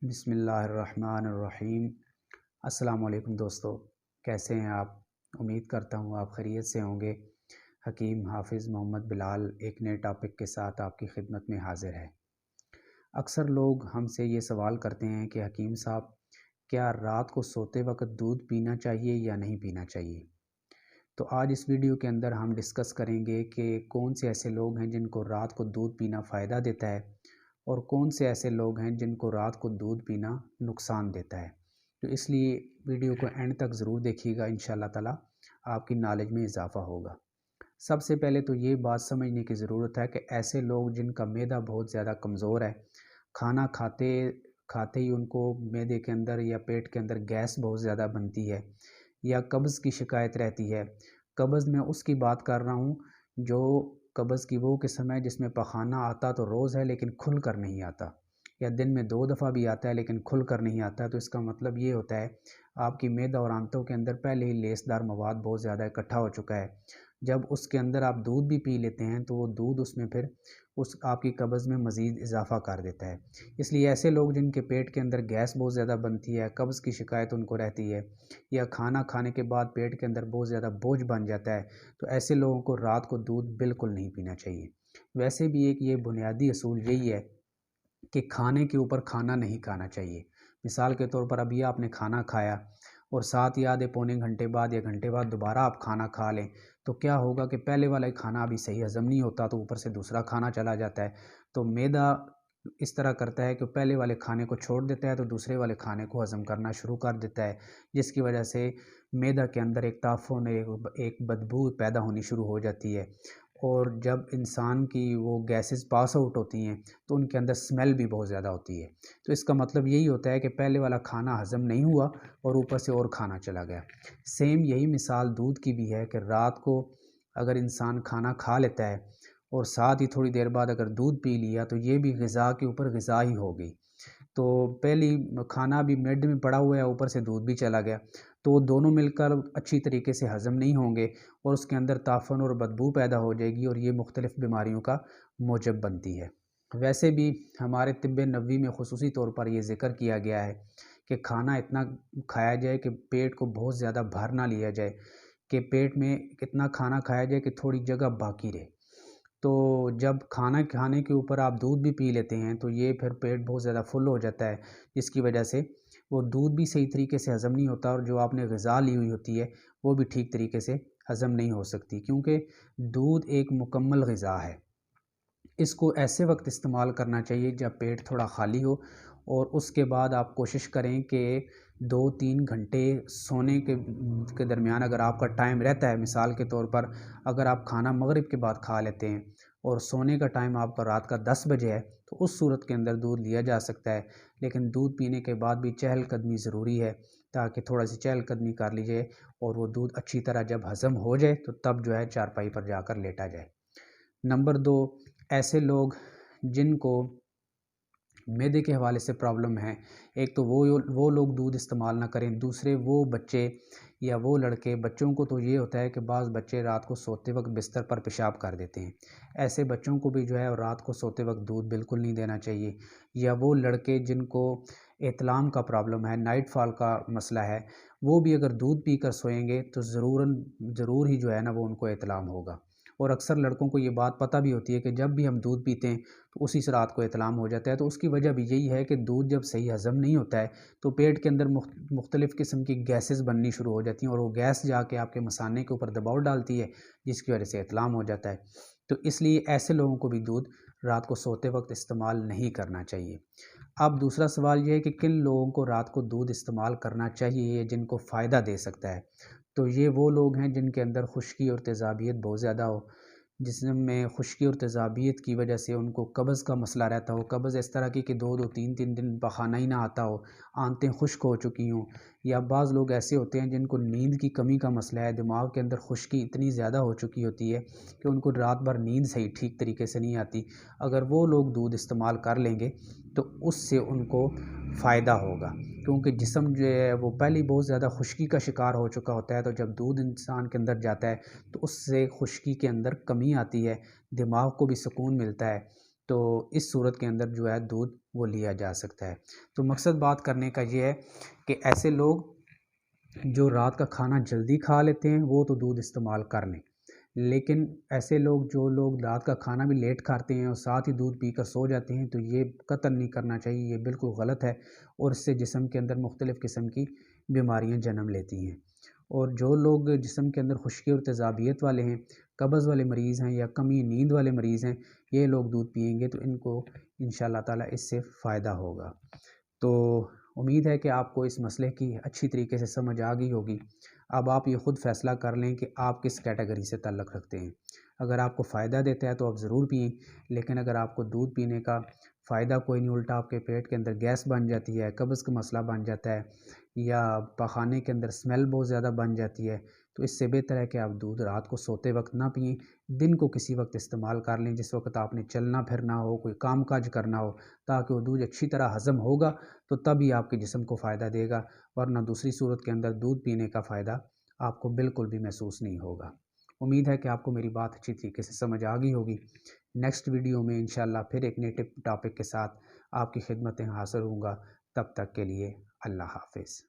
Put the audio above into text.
بسم اللہ الرحمن الرحیم۔ السلام علیکم دوستو، کیسے ہیں آپ؟ امید کرتا ہوں آپ خیریت سے ہوں گے۔ حکیم حافظ محمد بلال ایک نئے ٹاپک کے ساتھ آپ کی خدمت میں حاضر ہے۔ اکثر لوگ ہم سے یہ سوال کرتے ہیں کہ حکیم صاحب، کیا رات کو سوتے وقت دودھ پینا چاہیے یا نہیں پینا چاہیے؟ تو آج اس ویڈیو کے اندر ہم ڈسکس کریں گے کہ کون سے ایسے لوگ ہیں جن کو رات کو دودھ پینا فائدہ دیتا ہے، اور کون سے ایسے لوگ ہیں جن کو رات کو دودھ پینا نقصان دیتا ہے۔ تو اس لیے ویڈیو کو اینڈ تک ضرور دیکھیے گا، انشاءاللہ تعالی آپ کی نالج میں اضافہ ہوگا۔ سب سے پہلے تو یہ بات سمجھنے کی ضرورت ہے کہ ایسے لوگ جن کا معدہ بہت زیادہ کمزور ہے، کھانا کھاتے ہی ان کو معدے کے اندر یا پیٹ کے اندر گیس بہت زیادہ بنتی ہے، یا قبض کی شکایت رہتی ہے۔ قبض میں اس کی بات کر رہا ہوں جو قبض کی وہ قسم ہے جس میں پخانہ آتا تو روز ہے لیکن کھل کر نہیں آتا، یا دن میں 2 دفعہ بھی آتا ہے لیکن کھل کر نہیں آتا ہے۔ تو اس کا مطلب یہ ہوتا ہے آپ کی معدہ اور آنتوں کے اندر پہلے ہی لیسدار مواد بہت زیادہ اکٹھا ہو چکا ہے۔ جب اس کے اندر آپ دودھ بھی پی لیتے ہیں تو وہ دودھ اس میں پھر آپ کی قبض میں مزید اضافہ کر دیتا ہے۔ اس لیے ایسے لوگ جن کے پیٹ کے اندر گیس بہت زیادہ بنتی ہے، قبض کی شکایت ان کو رہتی ہے، یا کھانا کھانے کے بعد پیٹ کے اندر بہت زیادہ بوجھ بن جاتا ہے، تو ایسے لوگوں کو رات کو دودھ بالکل نہیں پینا چاہیے۔ ویسے بھی ایک یہ بنیادی اصول یہی ہے کہ کھانے کے اوپر کھانا نہیں کھانا چاہیے۔ مثال کے طور پر ابھی آپ نے کھانا کھایا اور ساتھ ہی آدھے پونے گھنٹے بعد یا گھنٹے بعد دوبارہ آپ کھانا کھا لیں، تو کیا ہوگا کہ پہلے والا کھانا ابھی صحیح ہضم نہیں ہوتا، تو اوپر سے دوسرا کھانا چلا جاتا ہے۔ تو معدہ اس طرح کرتا ہے کہ پہلے والے کھانے کو چھوڑ دیتا ہے تو دوسرے والے کھانے کو ہضم کرنا شروع کر دیتا ہے، جس کی وجہ سے معدہ کے اندر ایک تعفن، ایک بدبو پیدا ہونی شروع ہو جاتی ہے، اور جب انسان کی وہ گیسز پاس آؤٹ ہوتی ہیں تو ان کے اندر سمیل بھی بہت زیادہ ہوتی ہے۔ تو اس کا مطلب یہی ہوتا ہے کہ پہلے والا کھانا ہضم نہیں ہوا اور اوپر سے اور کھانا چلا گیا۔ سیم یہی مثال دودھ کی بھی ہے کہ رات کو اگر انسان کھانا کھا لیتا ہے اور ساتھ ہی تھوڑی دیر بعد اگر دودھ پی لیا تو یہ بھی غذا کے اوپر غذا ہی ہوگی۔ تو پہلی کھانا بھی میڈ میں پڑا ہوا ہے، اوپر سے دودھ بھی چلا گیا، تو وہ دونوں مل کر اچھی طریقے سے ہضم نہیں ہوں گے اور اس کے اندر تعفن اور بدبو پیدا ہو جائے گی، اور یہ مختلف بیماریوں کا موجب بنتی ہے۔ ویسے بھی ہمارے طب نبوی میں خصوصی طور پر یہ ذکر کیا گیا ہے کہ کھانا اتنا کھایا جائے کہ پیٹ کو بہت زیادہ بھر نہ لیا جائے، کہ پیٹ میں اتنا کھانا کھایا جائے کہ تھوڑی جگہ باقی رہے۔ تو جب کھانا کھانے کے اوپر آپ دودھ بھی پی لیتے ہیں تو یہ پھر پیٹ بہت زیادہ فل ہو جاتا ہے، جس کی وجہ سے وہ دودھ بھی صحیح طریقے سے ہضم نہیں ہوتا، اور جو آپ نے غذا لی ہوئی ہوتی ہے وہ بھی ٹھیک طریقے سے ہضم نہیں ہو سکتی، کیونکہ دودھ ایک مکمل غذا ہے۔ اس کو ایسے وقت استعمال کرنا چاہیے جب پیٹ تھوڑا خالی ہو، اور اس کے بعد آپ کوشش کریں کہ 2-3 گھنٹے سونے کے درمیان اگر آپ کا ٹائم رہتا ہے، مثال کے طور پر اگر آپ کھانا مغرب کے بعد کھا لیتے ہیں اور سونے کا ٹائم آپ کا رات کا 10 بجے ہے، تو اس صورت کے اندر دودھ لیا جا سکتا ہے۔ لیکن دودھ پینے کے بعد بھی چہل قدمی ضروری ہے، تاکہ تھوڑا سی چہل قدمی کر لیجئے اور وہ دودھ اچھی طرح جب ہضم ہو جائے تو تب جو ہے چارپائی پر جا کر لیٹا جائے۔ نمبر 2، ایسے لوگ جن کو معدے کے حوالے سے پرابلم ہے، ایک تو وہ لوگ دودھ استعمال نہ کریں، دوسرے وہ بچے یا وہ لڑکے، بچوں کو تو یہ ہوتا ہے کہ بعض بچے رات کو سوتے وقت بستر پر پیشاب کر دیتے ہیں، ایسے بچوں کو بھی جو ہے رات کو سوتے وقت دودھ بالکل نہیں دینا چاہیے۔ یا وہ لڑکے جن کو احتلام کا پرابلم ہے، نائٹ فال کا مسئلہ ہے، وہ بھی اگر دودھ پی کر سوئیں گے تو ضرور ہی جو ہے نا وہ ان کو احتلام ہوگا۔ اور اکثر لڑکوں کو یہ بات پتہ بھی ہوتی ہے کہ جب بھی ہم دودھ پیتے ہیں تو اسی سے رات کو احتلام ہو جاتا ہے۔ تو اس کی وجہ بھی یہی ہے کہ دودھ جب صحیح ہضم نہیں ہوتا ہے تو پیٹ کے اندر مختلف قسم کی گیسز بننی شروع ہو جاتی ہیں، اور وہ گیس جا کے آپ کے مثانے کے اوپر دباؤ ڈالتی ہے، جس کی وجہ سے احتلام ہو جاتا ہے۔ تو اس لیے ایسے لوگوں کو بھی دودھ رات کو سوتے وقت استعمال نہیں کرنا چاہیے۔ اب دوسرا سوال یہ ہے کہ کن لوگوں کو رات کو دودھ استعمال کرنا چاہیے جن کو فائدہ دے سکتا ہے؟ تو یہ وہ لوگ ہیں جن کے اندر خشکی اور تیزابیت بہت زیادہ ہو، جسم میں خشکی اور تیزابیت کی وجہ سے ان کو قبض کا مسئلہ رہتا ہو، قبض اس طرح کی کہ 2-3 دن پخانہ ہی نہ آتا ہو، آنتیں خشک ہو چکی ہوں، یا بعض لوگ ایسے ہوتے ہیں جن کو نیند کی کمی کا مسئلہ ہے، دماغ کے اندر خشکی اتنی زیادہ ہو چکی ہوتی ہے کہ ان کو رات بھر نیند صحیح ٹھیک طریقے سے نہیں آتی۔ اگر وہ لوگ دودھ استعمال کر لیں گے تو اس سے ان کو فائدہ ہوگا، کیونکہ جسم جو ہے وہ پہلے بہت زیادہ خشکی کا شکار ہو چکا ہوتا ہے، تو جب دودھ انسان کے اندر جاتا ہے تو اس سے خشکی کے اندر کمی آتی ہے، دماغ کو بھی سکون ملتا ہے۔ تو اس صورت کے اندر جو ہے دودھ وہ لیا جا سکتا ہے۔ تو مقصد بات کرنے کا یہ ہے کہ ایسے لوگ جو رات کا کھانا جلدی کھا لیتے ہیں وہ تو دودھ استعمال کر لیں، لیکن ایسے لوگ جو لوگ رات کا کھانا بھی لیٹ کھاتے ہیں اور ساتھ ہی دودھ پی کر سو جاتے ہیں تو یہ قطعاً نہیں کرنا چاہیے، یہ بالکل غلط ہے اور اس سے جسم کے اندر مختلف قسم کی بیماریاں جنم لیتی ہیں۔ اور جو لوگ جسم کے اندر خشکی اور تیزابیت والے ہیں، قبض والے مریض ہیں یا کمی نیند والے مریض ہیں، یہ لوگ دودھ پئیں گے تو ان کو انشاءاللہ تعالیٰ اس سے فائدہ ہوگا۔ تو امید ہے کہ آپ کو اس مسئلے کی اچھی طریقے سے سمجھ آ گئی ہوگی۔ اب آپ یہ خود فیصلہ کر لیں کہ آپ کس کیٹیگری سے تعلق رکھتے ہیں۔ اگر آپ کو فائدہ دیتا ہے تو آپ ضرور پئیں، لیکن اگر آپ کو دودھ پینے کا فائدہ کوئی نہیں، الٹا آپ کے پیٹ کے اندر گیس بن جاتی ہے، قبض کا مسئلہ بن جاتا ہے یا پخانے کے اندر اسمیل بہت زیادہ بن جاتی ہے، تو اس سے بہتر ہے کہ آپ دودھ رات کو سوتے وقت نہ پئیں، دن کو کسی وقت استعمال کر لیں جس وقت آپ نے چلنا پھرنا ہو، کوئی کام کاج کرنا ہو، تاکہ وہ دودھ اچھی طرح ہضم ہوگا تو تب ہی آپ کے جسم کو فائدہ دے گا، ورنہ دوسری صورت کے اندر دودھ پینے کا فائدہ آپ کو بالکل بھی محسوس نہیں ہوگا۔ امید ہے کہ آپ کو میری بات اچھی طریقے سے سمجھ آ گئی ہوگی۔ نیکسٹ ویڈیو میں انشاءاللہ پھر ایک نئے ٹاپک کے ساتھ آپ کی خدمتیں حاضر ہوں گا۔ تب تک کے لیے اللہ حافظ۔